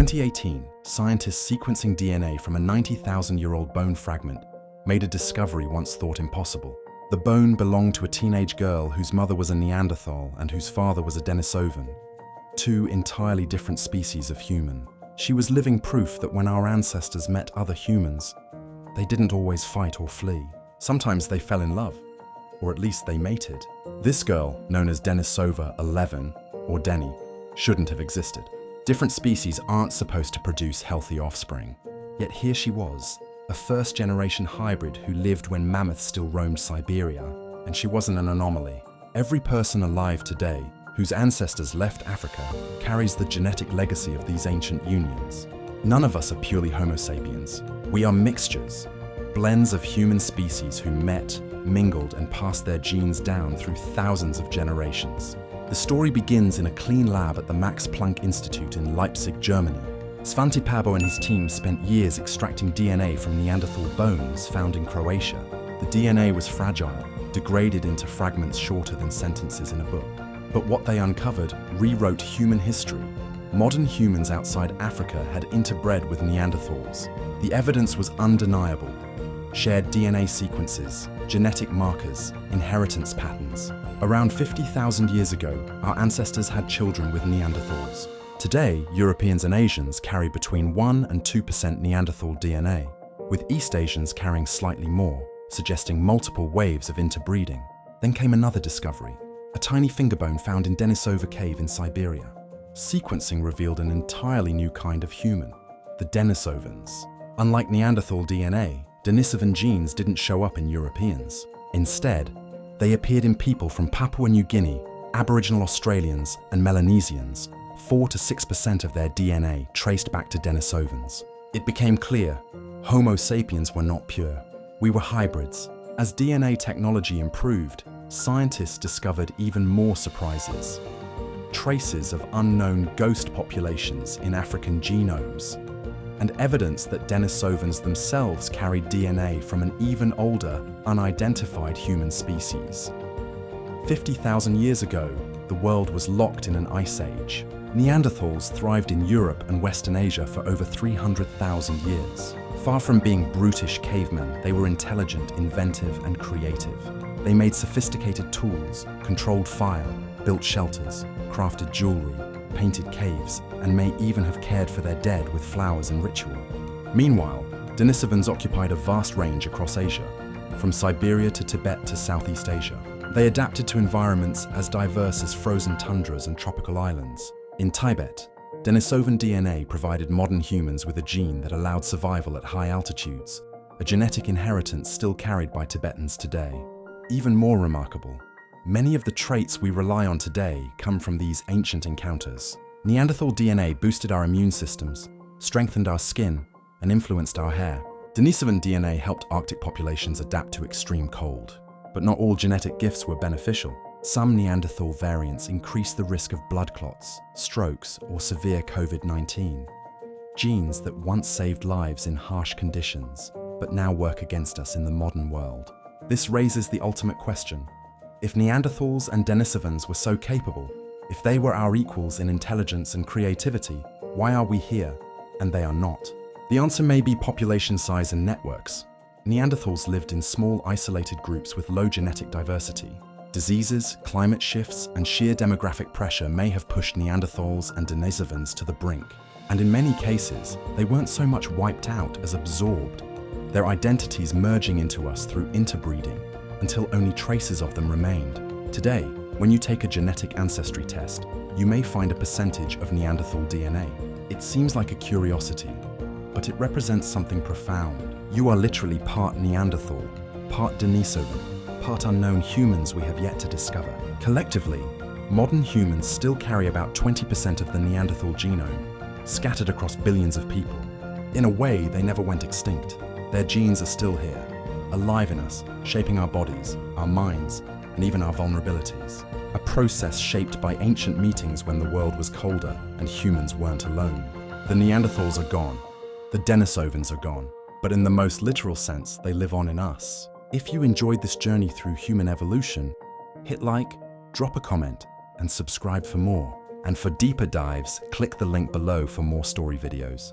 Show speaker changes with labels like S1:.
S1: 2018, scientists sequencing DNA from a 90,000-year-old bone fragment made a discovery once thought impossible. The bone belonged to a teenage girl whose mother was a Neanderthal and whose father was a Denisovan, two entirely different species of human. She was living proof that when our ancestors met other humans, they didn't always fight or flee. Sometimes they fell in love, or at least they mated. This girl, known as Denisova 11, or Denny, shouldn't have existed. Different species aren't supposed to produce healthy offspring. Yet here she was, a first-generation hybrid who lived when mammoths still roamed Siberia, and she wasn't an anomaly. Every person alive today whose ancestors left Africa carries the genetic legacy of these ancient unions. None of us are purely Homo sapiens. We are mixtures, blends of human species who met, mingled, and passed their genes down through thousands of generations. The story begins in a clean lab at the Max Planck Institute in Leipzig, Germany. Svante Pabo and his team spent years extracting DNA from Neanderthal bones found in Croatia. The DNA was fragile, degraded into fragments shorter than sentences in a book. But what they uncovered rewrote human history. Modern humans outside Africa had interbred with Neanderthals. The evidence was undeniable. Shared DNA sequences, genetic markers, inheritance patterns. Around 50,000 years ago, our ancestors had children with Neanderthals. Today, Europeans and Asians carry between 1 and 2% Neanderthal DNA, with East Asians carrying slightly more, suggesting multiple waves of interbreeding. Then came another discovery, a tiny fingerbone found in Denisova cave in Siberia. Sequencing revealed an entirely new kind of human, the Denisovans. Unlike Neanderthal DNA, Denisovan genes didn't show up in Europeans. Instead, they appeared in people from Papua New Guinea, Aboriginal Australians, and Melanesians. 4 to 6% of their DNA traced back to Denisovans. It became clear, Homo sapiens were not pure. We were hybrids. As DNA technology improved, scientists discovered even more surprises. Traces of unknown ghost populations in African genomes, and evidence that Denisovans themselves carried DNA from an even older, unidentified human species. 50,000 years ago, the world was locked in an ice age. Neanderthals thrived in Europe and Western Asia for over 300,000 years. Far from being brutish cavemen, they were intelligent, inventive, and creative. They made sophisticated tools, controlled fire, built shelters, crafted jewelry, painted caves, and may even have cared for their dead with flowers and ritual. Meanwhile, Denisovans occupied a vast range across Asia, from Siberia to Tibet to Southeast Asia. They adapted to environments as diverse as frozen tundras and tropical islands. In Tibet, Denisovan DNA provided modern humans with a gene that allowed survival at high altitudes, a genetic inheritance still carried by Tibetans today. Even more remarkable, many of the traits we rely on today come from these ancient encounters. Neanderthal DNA boosted our immune systems, strengthened our skin, and influenced our hair. Denisovan DNA helped Arctic populations adapt to extreme cold. But not all genetic gifts were beneficial. Some Neanderthal variants increase the risk of blood clots, strokes, or severe COVID-19. Genes that once saved lives in harsh conditions, but now work against us in the modern world. This raises the ultimate question. If Neanderthals and Denisovans were so capable, if they were our equals in intelligence and creativity, why are we here, and they are not? The answer may be population size and networks. Neanderthals lived in small, isolated groups with low genetic diversity. Diseases, climate shifts, and sheer demographic pressure may have pushed Neanderthals and Denisovans to the brink. And in many cases, they weren't so much wiped out as absorbed, their identities merging into us through interbreeding, until only traces of them remained. Today, when you take a genetic ancestry test, you may find a percentage of Neanderthal DNA. It seems like a curiosity, but it represents something profound. You are literally part Neanderthal, part Denisovan, part unknown humans we have yet to discover. Collectively, modern humans still carry about 20% of the Neanderthal genome, scattered across billions of people. In a way, they never went extinct. Their genes are still here, alive in us, shaping our bodies, our minds, and even our vulnerabilities. A process shaped by ancient meetings when the world was colder and humans weren't alone. The Neanderthals are gone. The Denisovans are gone. But in the most literal sense, they live on in us. If you enjoyed this journey through human evolution, hit like, drop a comment, and subscribe for more. And for deeper dives, click the link below for more story videos.